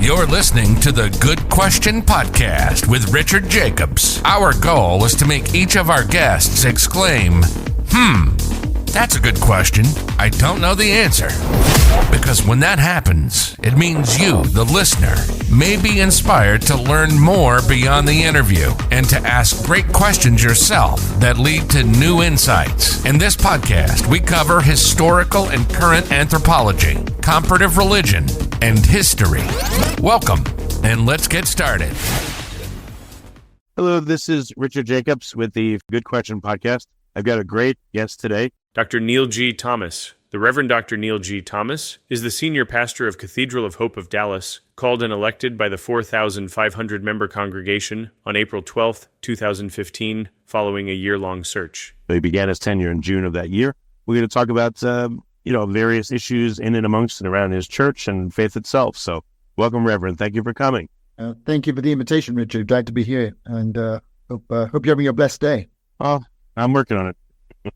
You're listening to the Good Question Podcast with Richard Jacobs. Our goal is to make each of our guests exclaim, that's a good question. I don't know the answer. Because when that happens, it means you, the listener, may be inspired to learn more beyond the interview and to ask great questions yourself that lead to new insights. In this podcast, we cover historical and current anthropology, comparative religion, and history. Welcome, and let's get started. Hello, this is Richard Jacobs with the Good Question Podcast. I've got a great guest today. Dr. Neil G. Thomas. The Reverend Dr. Neil G. Thomas is the senior pastor of Cathedral of Hope of Dallas, called and elected by the 4,500-member congregation on April 12, 2015, following a year-long search. He began his tenure in June of that year. We're going to talk about, various issues in and amongst and around his church and faith itself. So welcome, Reverend. Thank you for coming. Thank you for the invitation, Richard. Glad to be here, and hope you're having a blessed day. Oh, I'm working on it.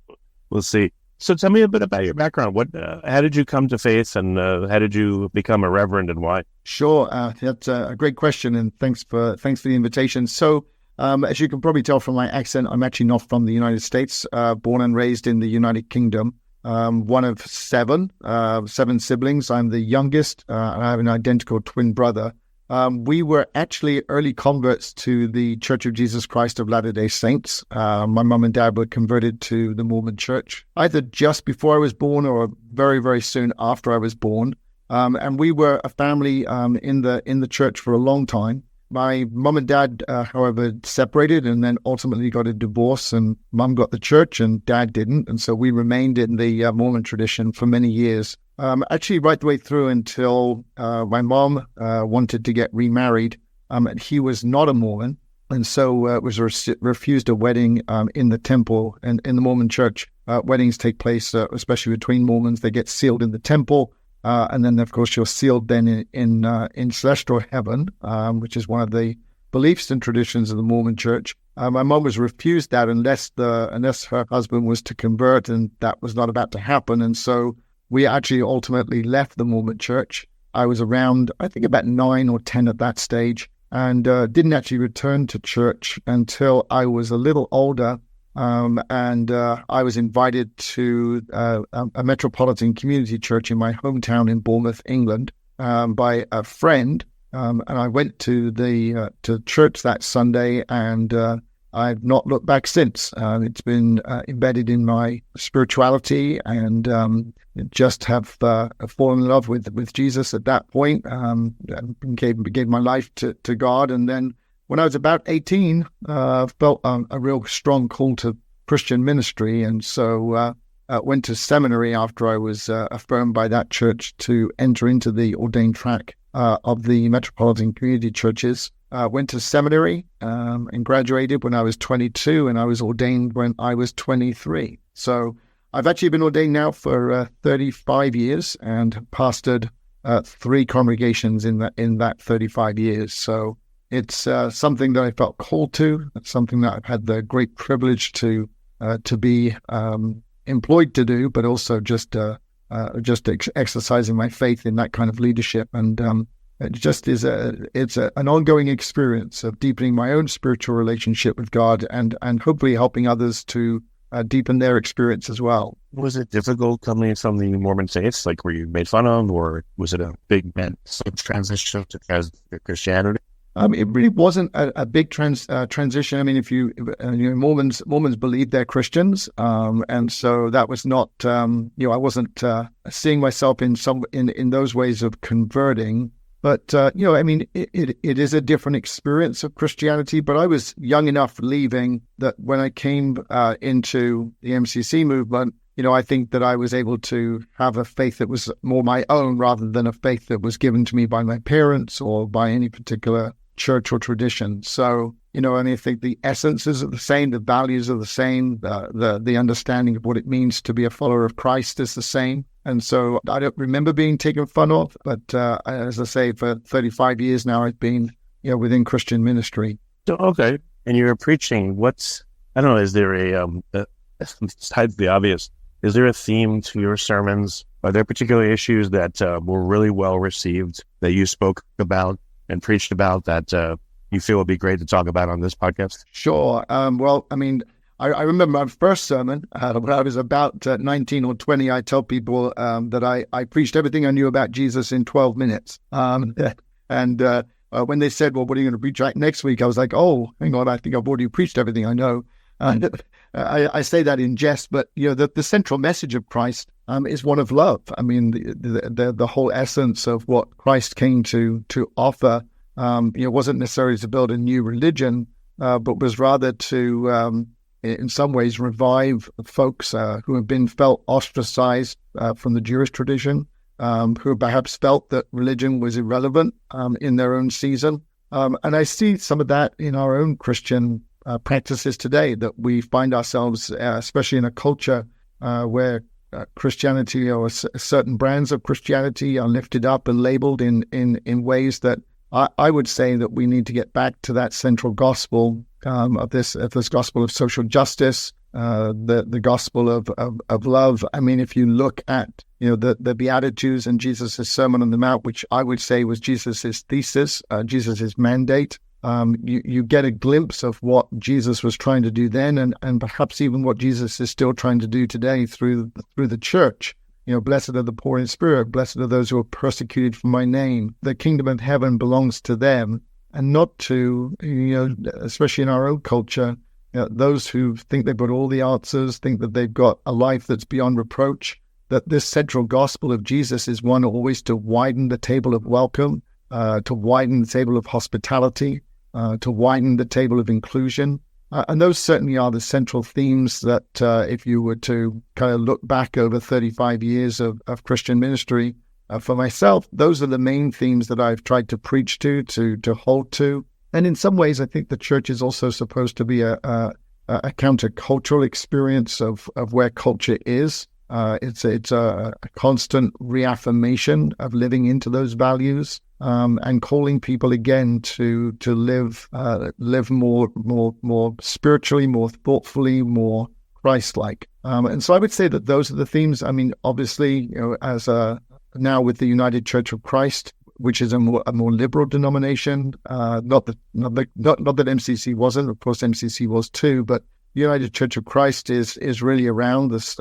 We'll see. So tell me a bit about your background. How did you come to faith, and how did you become a reverend, and why? Sure, that's a great question, and thanks for the invitation. So, as you can probably tell from my accent, I'm actually not from the United States. Born and raised in the United Kingdom. One of seven siblings. I'm the youngest, and I have an identical twin brother. We were actually early converts to the Church of Jesus Christ of Latter-day Saints. My mom and dad were converted to the Mormon Church, either just before I was born or very, very soon after I was born. And we were a family in the church for a long time. My mom and dad, however, separated and then ultimately got a divorce, and mom got the church and dad didn't. And so we remained in the Mormon tradition for many years. Actually, right the way through until my mom wanted to get remarried, and he was not a Mormon, and so was refused a wedding in the temple. And in the Mormon Church, weddings take place, especially between Mormons. They get sealed in the temple, and then, of course, you're sealed then in celestial heaven, which is one of the beliefs and traditions of the Mormon Church. My mom was refused that unless her husband was to convert, and that was not about to happen, and so we actually ultimately left the Mormon Church. I was around, I think, about 9 or 10 at that stage, and didn't actually return to church until I was a little older, and I was invited to a Metropolitan Community Church in my hometown in Bournemouth, England, by a friend, and I went to church that Sunday, and I've not looked back since. It's been embedded in my spirituality, and just have fallen in love with Jesus at that point. Gave my life to God, and then when I was about 18, felt a real strong call to Christian ministry, and so went to seminary after I was affirmed by that church to enter into the ordained track of the Metropolitan Community Churches. Went to seminary and graduated when I was 22, and I was ordained when I was 23. So I've actually been ordained now for 35 years and pastored 3 congregations in that 35 years. So it's something that I felt called to. It's something that I've had the great privilege to be employed to do, but also just exercising my faith in that kind of leadership. And it just is an ongoing experience of deepening my own spiritual relationship with God, and hopefully helping others to deepen their experience as well. Was it difficult coming from the Mormon faith? Like, were you made fun of, or was it a big transition to Christianity? It really wasn't a big transition. I mean, if Mormons believe they're Christians, and so that was not. I wasn't seeing myself in those ways of converting. But, it is a different experience of Christianity. But I was young enough leaving that when I came into the MCC movement, I think that I was able to have a faith that was more my own rather than a faith that was given to me by my parents or by any particular church or tradition. So, and I think the essences are the same, the values are the same, the understanding of what it means to be a follower of Christ is the same. And so I don't remember being taken fun of, but as I say, for 35 years now, I've been, within Christian ministry. So, okay. And you're preaching, I don't know, is there besides the obvious, is there a theme to your sermons Are there particular issues that were really well received that you spoke about and preached about that you feel would be great to talk about on this podcast? Sure. Well, I mean, I remember my first sermon when I was about 19 or 20. I tell people that I preached everything I knew about Jesus in 12 minutes. And when they said, well, what are you going to preach next week? I was like, oh, hang on, I think I've already preached everything I know. I say that in jest, but the central message of Christ is one of love. I mean, the whole essence of what Christ came to offer, wasn't necessarily to build a new religion, but was rather to, in some ways, revive folks who have been felt ostracized from the Jewish tradition, who perhaps felt that religion was irrelevant in their own season. And I see some of that in our own Christian practices today, that we find ourselves, especially in a culture where Christianity or certain brands of Christianity are lifted up and labeled in ways that I would say that we need to get back to that central gospel of this gospel of social justice, the gospel of love. I mean, if you look at the Beatitudes and Jesus' Sermon on the Mount, which I would say was Jesus' thesis, Jesus' mandate, you get a glimpse of what Jesus was trying to do then, and perhaps even what Jesus is still trying to do today through the church. Blessed are the poor in spirit, blessed are those who are persecuted for my name. The kingdom of heaven belongs to them, and not to, especially in our own culture, those who think they've got all the answers, think that they've got a life that's beyond reproach, that this central gospel of Jesus is one always to widen the table of welcome, to widen the table of hospitality, to widen the table of inclusion. And those certainly are the central themes that if you were to kind of look back over 35 years of Christian ministry, for myself, those are the main themes that I've tried to preach to hold to. And in some ways, I think the church is also supposed to be a countercultural experience of where culture is. It's a constant reaffirmation of living into those values, and calling people again to live more spiritually, more thoughtfully, more Christ-like. And so I would say that those are the themes. I mean, obviously, as now with the United Church of Christ, which is a more liberal denomination, not that MCC wasn't. Of course, MCC was too, but the United Church of Christ is really around this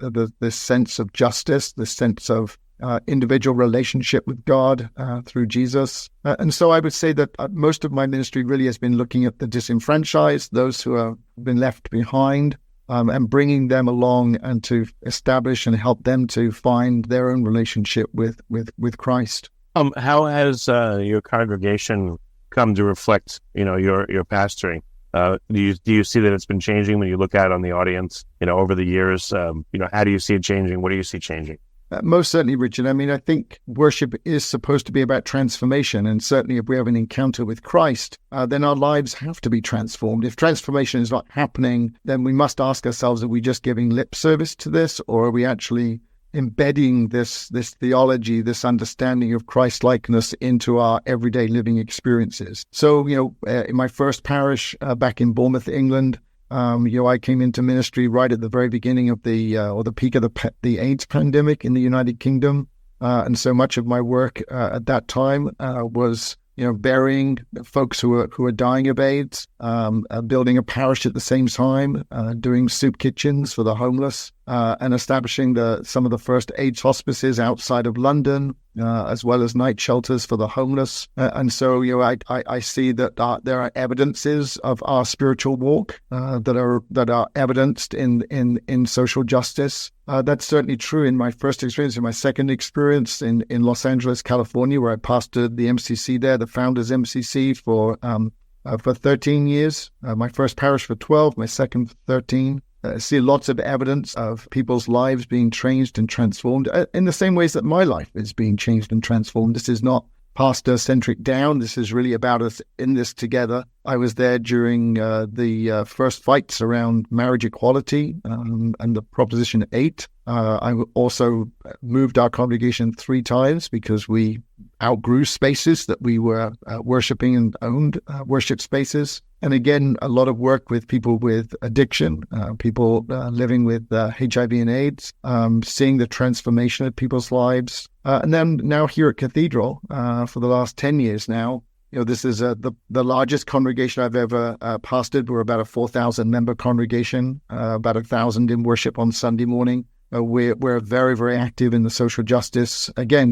sense of justice, this sense of individual relationship with God through Jesus. And so I would say that most of my ministry really has been looking at the disenfranchised, those who have been left behind, and bringing them along and to establish and help them to find their own relationship with Christ. How has your congregation come to reflect, your pastoring? Do you see that it's been changing when you look out on the audience, over the years? How do you see it changing? What do you see changing? Most certainly, Richard. I mean, I think worship is supposed to be about transformation. And certainly if we have an encounter with Christ, then our lives have to be transformed. If transformation is not happening, then we must ask ourselves, are we just giving lip service to this, or are we actually embedding this theology, this understanding of Christ-likeness into our everyday living experiences? So, in my first parish back in Bournemouth, England, I came into ministry right at the very beginning of the peak of the AIDS pandemic in the United Kingdom, and so much of my work at that time was burying folks who are dying of AIDS, building a parish at the same time, doing soup kitchens for the homeless, and establishing some of the first AIDS hospices outside of London, as well as night shelters for the homeless. And so, I see that there are evidences of our spiritual walk that are evidenced in social justice. That's certainly true in my first experience. In my second experience in Los Angeles, California, where I pastored the MCC there, the Founders MCC for 13 years. My first parish for 12, my second for 13. I see lots of evidence of people's lives being changed and transformed in the same ways that my life is being changed and transformed. This is not pastor-centric down. This is really about us in this together. I was there during the first fights around marriage equality and the Proposition 8. I also moved our congregation 3 times because we outgrew spaces that we were worshiping and owned worship spaces. And again, a lot of work with people with addiction, people living with HIV and AIDS, seeing the transformation of people's lives. And then now here at Cathedral, for the last 10 years now, this is the largest congregation I've ever pastored. We're about a 4,000 member congregation, about 1,000 in worship on Sunday morning. We're very, very active in the social justice. Again,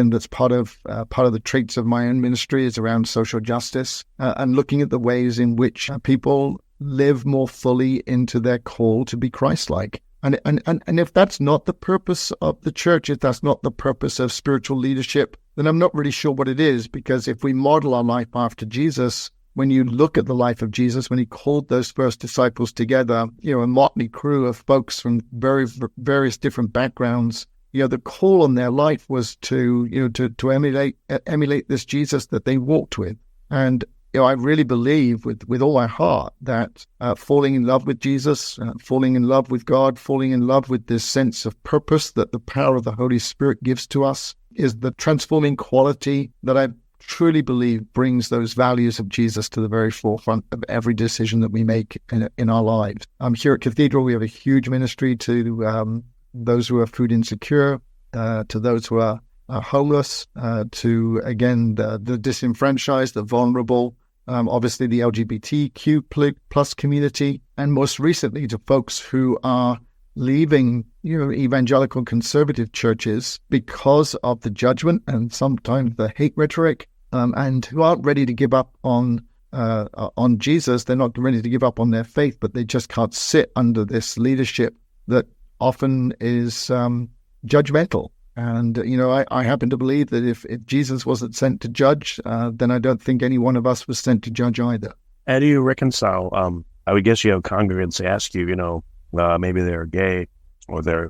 that's part of the traits of my own ministry is around social justice and looking at the ways in which people live more fully into their call to be Christ-like. And if that's not the purpose of the church, if that's not the purpose of spiritual leadership, then I'm not really sure what it is. Because if we model our life after Jesus, when you look at the life of Jesus, when he called those first disciples together, a motley crew of folks from various different backgrounds, the call on their life was to emulate this Jesus that they walked with. And I really believe with all my heart that falling in love with Jesus, falling in love with God, falling in love with this sense of purpose that the power of the Holy Spirit gives to us is the transforming quality that I truly believe brings those values of Jesus to the very forefront of every decision that we make in our lives. Here at Cathedral, we have a huge ministry to those who are food insecure, to those who are homeless, to, again, the disenfranchised, the vulnerable, obviously the LGBTQ plus community, and most recently to folks who are leaving evangelical conservative churches because of the judgment and sometimes the hate rhetoric, and who aren't ready to give up on Jesus. They're not ready to give up on their faith, but they just can't sit under this leadership that often is judgmental. And, I happen to believe that if Jesus wasn't sent to judge, then I don't think any one of us was sent to judge either. How do you reconcile? I would guess you have congregants ask you, maybe they're gay or they're,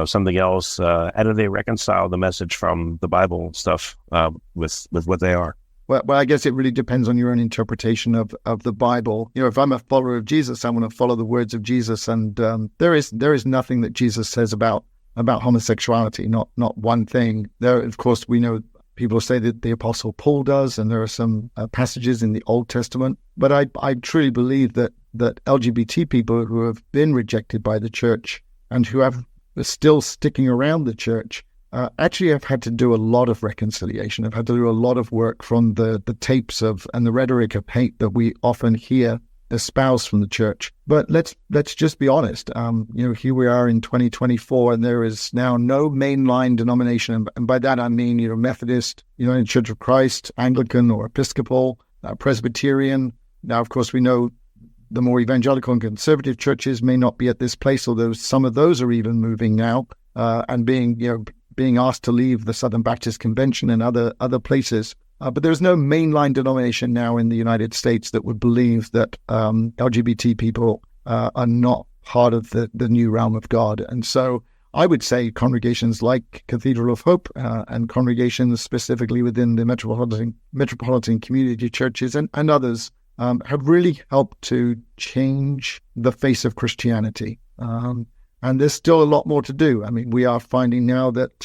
something else. How do they reconcile the message from the Bible stuff with what they are? Well, I guess it really depends on your own interpretation of the Bible. If I'm a follower of Jesus, I want to follow the words of Jesus. And there is nothing that Jesus says about homosexuality, not one thing. There, of course, we know people say that the Apostle Paul does, and there are some passages in the Old Testament. But I truly believe that LGBT people who have been rejected by the church and who are still sticking around the church actually have had to do a lot of reconciliation. Have had to do a lot of work from the tapes and the rhetoric of hate that we often hear espoused from the church. But let's just be honest. Here we are in 2024, and there is now no mainline denomination, and by that I mean Methodist, United Church of Christ, Anglican or Episcopal, Presbyterian. Now, of course, we know the more evangelical and conservative churches may not be at this place, although some of those are even moving now and being asked to leave the Southern Baptist Convention and other places. But there's no mainline denomination now in the United States that would believe that LGBT people are not part of the new realm of God. And so I would say congregations like Cathedral of Hope and congregations specifically within the Metropolitan Community Churches and others have really helped to change the face of Christianity. And there's still a lot more to do. I mean, we are finding now that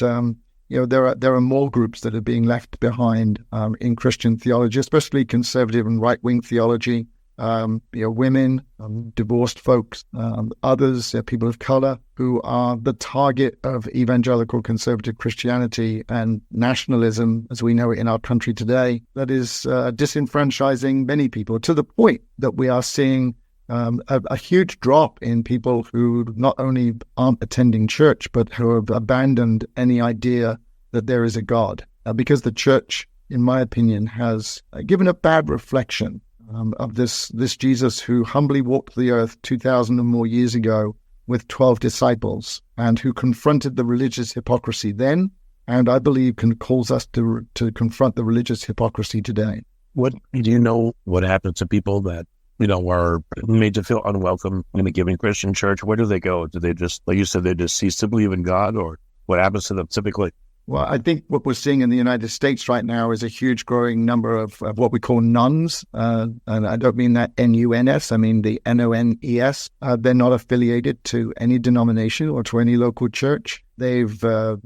there are more groups that are being left behind in Christian theology, especially conservative and right-wing theology. Women, divorced folks, others, people of color who are the target of evangelical conservative Christianity and nationalism, as we know it in our country today, that is disenfranchising many people to the point that we are seeing a huge drop in people who not only aren't attending church, but who have abandoned any idea that there is a God. Because the church, in my opinion, has given a bad reflection of this Jesus who humbly walked the earth 2,000 and more years ago with 12 disciples, and who confronted the religious hypocrisy then, and I believe calls us to confront the religious hypocrisy today. What do you know what happens to people that are made to feel unwelcome in a given Christian church? Where do they go? Do they just, like you said, they just cease to believe in God, or what happens to them typically? Well, I think what we're seeing in the United States right now is a huge growing number of what we call nuns. And I don't mean that N-U-N-S, I mean the N-O-N-E-S. They're not affiliated to any denomination or to any local church. They've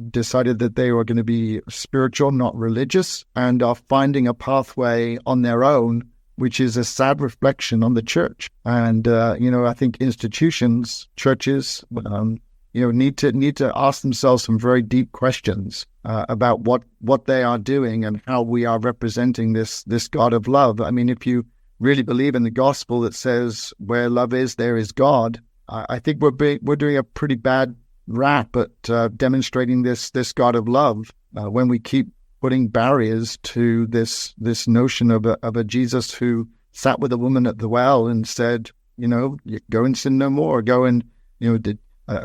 decided that they are going to be spiritual, not religious, and are finding a pathway on their own, which is a sad reflection on the church. And, I think institutions, churches, need to ask themselves some very deep questions about what they are doing and how we are representing this God of love. I mean, if you really believe in the gospel that says where love is, there is God, I think we're doing a pretty bad rap at demonstrating this God of love when we keep putting barriers to this notion of a Jesus who sat with a woman at the well and said, go and sin no more, go and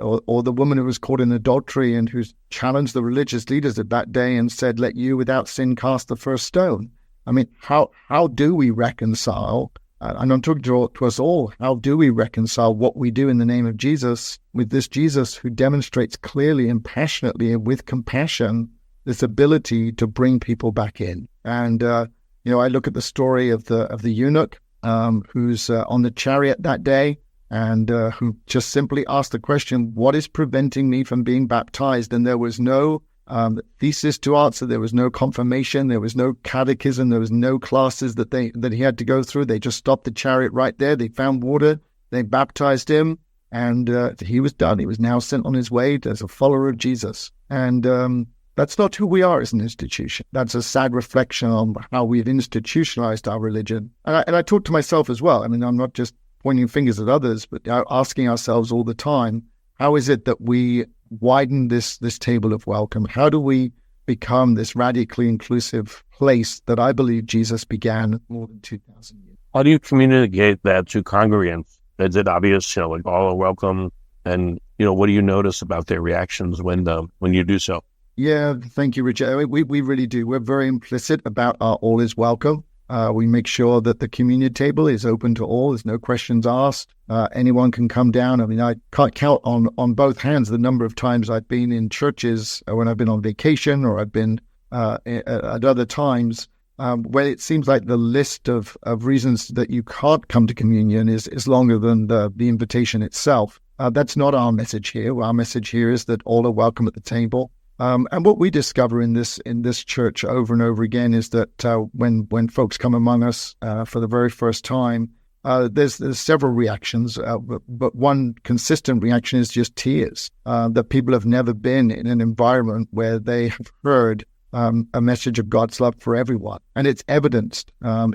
or the woman who was caught in adultery and who challenged the religious leaders of that day and said, let you without sin cast the first stone. I mean, how do we reconcile, and I'm talking to us all, how do we reconcile what we do in the name of Jesus with this Jesus who demonstrates clearly and passionately and with compassion this ability to bring people back in? And, I look at the story of the eunuch who's on the chariot that day, and who just simply asked the question, what is preventing me from being baptized? And there was no thesis to answer. There was no confirmation. There was no catechism. There was no classes that he had to go through. They just stopped the chariot right there. They found water. They baptized him, and he was done. He was now sent on his way as a follower of Jesus. And that's not who we are as an institution. That's a sad reflection on how we've institutionalized our religion. And I talk to myself as well. I mean, I'm not just pointing fingers at others, but asking ourselves all the time, how is it that we widen this table of welcome? How do we become this radically inclusive place that I believe Jesus began more than 2,000 years? How do you communicate that to congregants? Is it obvious, like all are welcome? And, what do you notice about their reactions when you do so? Yeah, thank you, Richard. I mean, we really do. We're very implicit about our all is welcome. We make sure that the communion table is open to all. There's no questions asked. Anyone can come down. I mean, I can't count on both hands the number of times I've been in churches when I've been on vacation or I've been at other times where it seems like the list of reasons that you can't come to communion is longer than the invitation itself. That's not our message here. Our message here is that all are welcome at the table. And what we discover in this church over and over again is that when folks come among us for the very first time, there's several reactions, but one consistent reaction is just tears. That people have never been in an environment where they have heard a message of God's love for everyone, and it's evidenced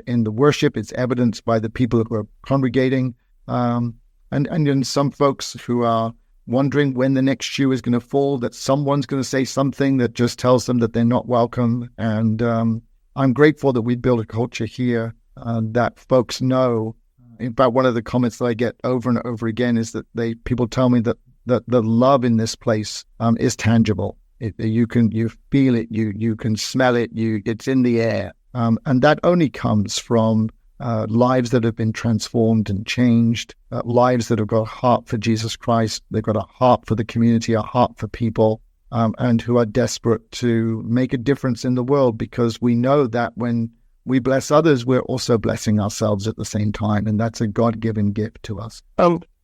in the worship. It's evidenced by the people who are congregating, and in some folks who are wondering when the next shoe is going to fall, that someone's going to say something that just tells them that they're not welcome. And I'm grateful that we built a culture here that folks know. In fact, one of the comments that I get over and over again is that people tell me that the love in this place is tangible. You feel it, you can smell it, it's in the air. And that only comes from lives that have been transformed and changed, lives that have got a heart for Jesus Christ. They've got a heart for the community, a heart for people, and who are desperate to make a difference in the world, because we know that when we bless others, we're also blessing ourselves at the same time, and that's a God-given gift to us.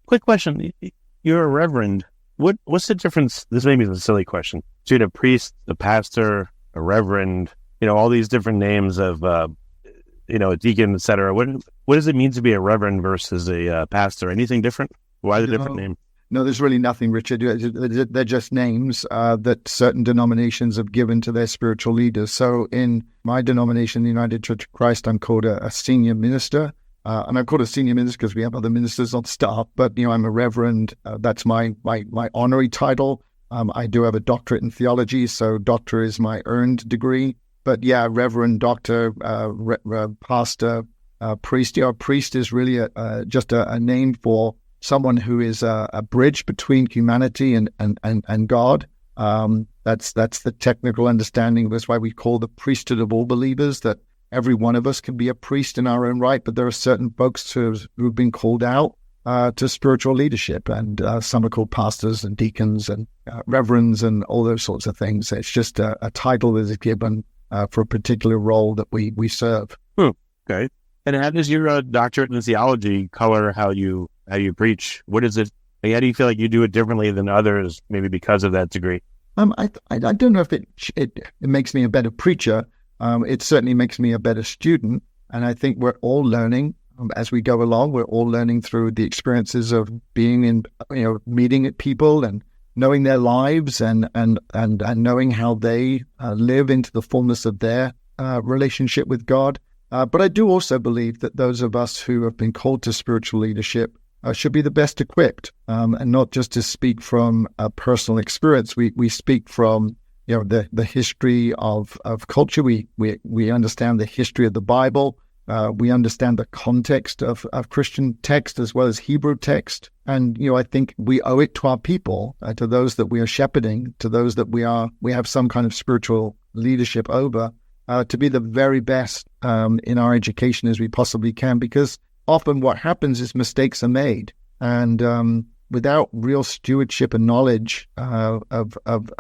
Quick question. You're a reverend. What's the difference? This may be a silly question. Between a priest, a pastor, a reverend, all these different names of a deacon, et cetera. What does it mean to be a reverend versus a pastor? Anything different? Why the different name? No, there's really nothing, Richard. They're just names that certain denominations have given to their spiritual leaders. So in my denomination, the United Church of Christ, I'm called a senior minister. And I'm called a senior minister because we have other ministers on staff. But, I'm a reverend. That's my honorary title. I do have a doctorate in theology, so doctor is my earned degree. But yeah, Reverend Dr, pastor, priest. Priest is really just a name for someone who is a bridge between humanity and God. That's the technical understanding. That's why we call the priesthood of all believers, that every one of us can be a priest in our own right, but there are certain folks who've been called out to spiritual leadership. And some are called pastors and deacons and reverends and all those sorts of things. It's just a title that is given for a particular role that we serve. Okay. And how does your doctorate in theology color how you preach? What is it? How do you feel like you do it differently than others, maybe because of that degree? I don't know if it makes me a better preacher. It certainly makes me a better student. And I think we're all learning as we go along. We're all learning through the experiences of being in, meeting people and knowing their lives and knowing how they live into the fullness of their relationship with God. But I do also believe that those of us who have been called to spiritual leadership should be the best equipped, and not just to speak from a personal experience. We speak from the history of culture. We understand the history of the Bible. We understand the context of Christian text as well as Hebrew text. And I think we owe it to our people, to those that we are shepherding, to those that we have some kind of spiritual leadership over, to be the very best in our education as we possibly can, because often what happens is mistakes are made, and without real stewardship and knowledge of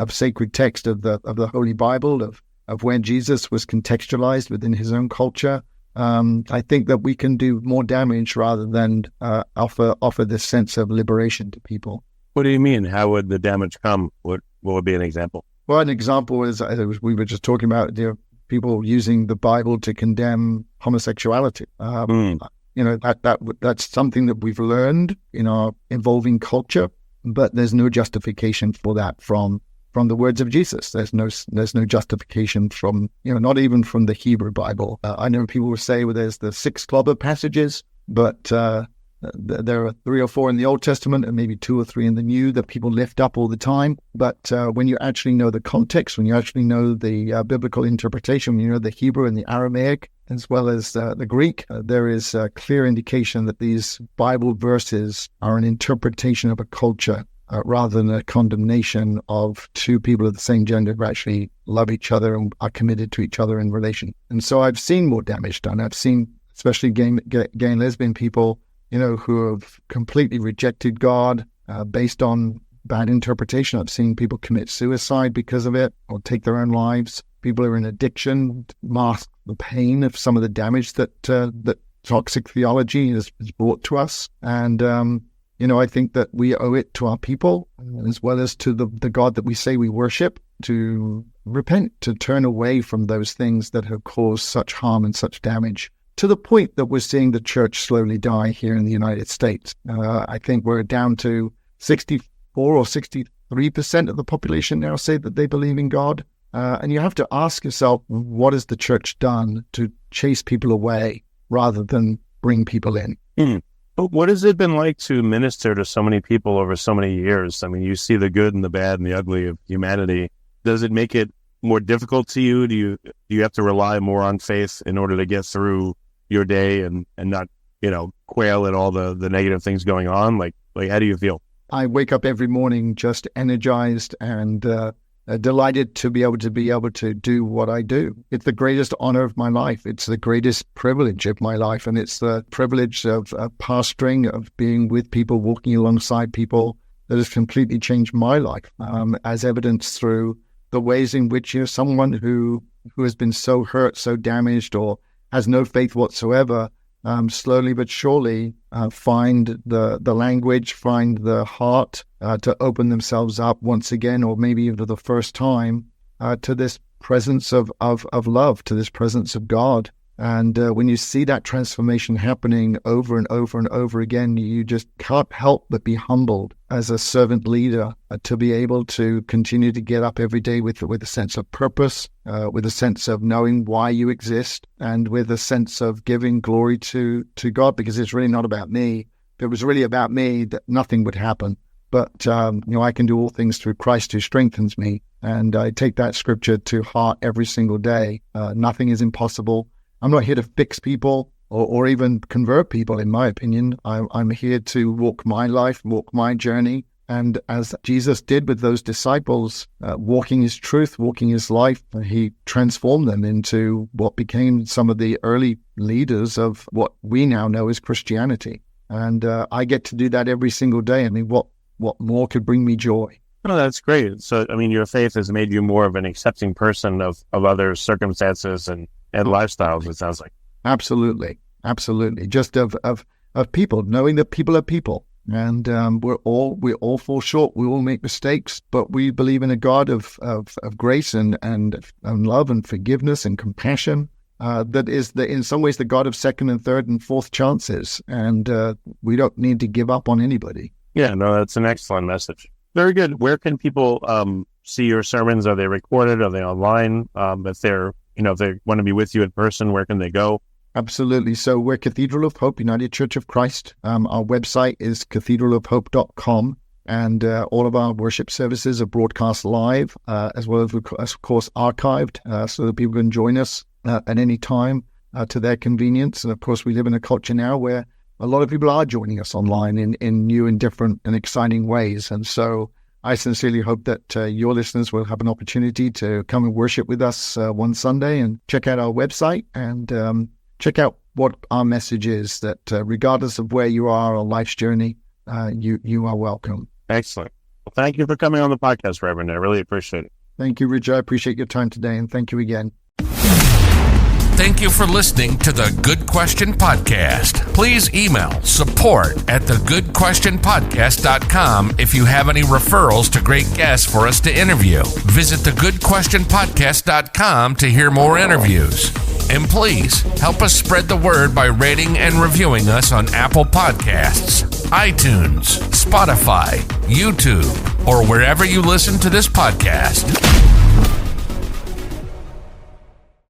sacred text of the Holy Bible, of where Jesus was contextualized within his own culture, I think that we can do more damage rather than offer this sense of liberation to people. What do you mean? How would the damage come? What would be an example? Well, an example is we were just talking about people using the Bible to condemn homosexuality. That's something that we've learned in our evolving culture, but there's no justification for that from the words of Jesus. There's no justification from, not even from the Hebrew Bible. I know people will say, well, there's the 6 clobber passages, but there are 3 or 4 in the Old Testament and maybe 2 or 3 in the New that people lift up all the time. But when you actually know the context, when you actually know the biblical interpretation, when you know the Hebrew and the Aramaic, as well as the Greek, there is a clear indication that these Bible verses are an interpretation of a culture rather than a condemnation of 2 people of the same gender who actually love each other and are committed to each other in relation. And so I've seen more damage done. I've seen, especially gay and lesbian people, who have completely rejected God based on bad interpretation. I've seen people commit suicide because of it or take their own lives. People are in addiction, mask the pain of some of the damage that toxic theology has brought to us. And, I think that we owe it to our people, as well as to the God that we say we worship, to repent, to turn away from those things that have caused such harm and such damage, to the point that we're seeing the church slowly die here in the United States. I think we're down to 64 or 63% of the population now say that they believe in God. And you have to ask yourself, what has the church done to chase people away rather than bring people in? But what has it been like to minister to so many people over so many years? I mean, you see the good and the bad and the ugly of humanity. Does it make it more difficult to you? Do you have to rely more on faith in order to get through your day and not, quail at all the negative things going on? Like how do you feel? I wake up every morning just energized and delighted to be able to do what I do. It's the greatest honor of my life. It's the greatest privilege of my life. And it's the privilege of pastoring, of being with people, walking alongside people, that has completely changed my life, as evidenced through the ways in which someone who has been so hurt, so damaged, or has no faith whatsoever, slowly but surely find the language, find the heart to open themselves up once again, or maybe even for the first time, to this presence of love, to this presence of God. And when you see that transformation happening over and over and over again, you just can't help but be humbled as a servant leader to be able to continue to get up every day with a sense of purpose, with a sense of knowing why you exist, and with a sense of giving glory to God, because it's really not about me. If it was really about me, that nothing would happen. But, I can do all things through Christ who strengthens me. And I take that scripture to heart every single day. Nothing is impossible. I'm not here to fix people or even convert people, in my opinion. I'm here to walk my life, walk my journey. And as Jesus did with those disciples, walking his truth, walking his life, he transformed them into what became some of the early leaders of what we now know as Christianity. And I get to do that every single day. I mean, what more could bring me joy? Oh, that's great. So, I mean, your faith has made you more of an accepting person of other circumstances and lifestyles, it sounds like. Absolutely. Just of people, knowing that people are people. And we all fall short. We all make mistakes, but we believe in a God of grace and love and forgiveness and compassion. That is in some ways the God of second and third and fourth chances. And we don't need to give up on anybody. Yeah, no, that's an excellent message. Very good. Where can people see your sermons? Are they recorded? Are they online? If they want to be with you in person, where can they go? Absolutely. So we're Cathedral of Hope, United Church of Christ. Our website is cathedralofhope.com, and all of our worship services are broadcast live, as well as, of course, archived, so that people can join us at any time to their convenience. And of course, we live in a culture now where a lot of people are joining us online in new and different and exciting ways. And so I sincerely hope that your listeners will have an opportunity to come and worship with us one Sunday and check out our website and check out what our message is, that regardless of where you are on life's journey, you are welcome. Excellent. Well, thank you for coming on the podcast, Reverend. I really appreciate it. Thank you, Richard. I appreciate your time today, and thank you again. Thank you for listening to the Good Question Podcast. Please email support@thegoodquestionpodcast.com if you have any referrals to great guests for us to interview. Visit thegoodquestionpodcast.com to hear more interviews. And please help us spread the word by rating and reviewing us on Apple Podcasts, iTunes, Spotify, YouTube, or wherever you listen to this podcast.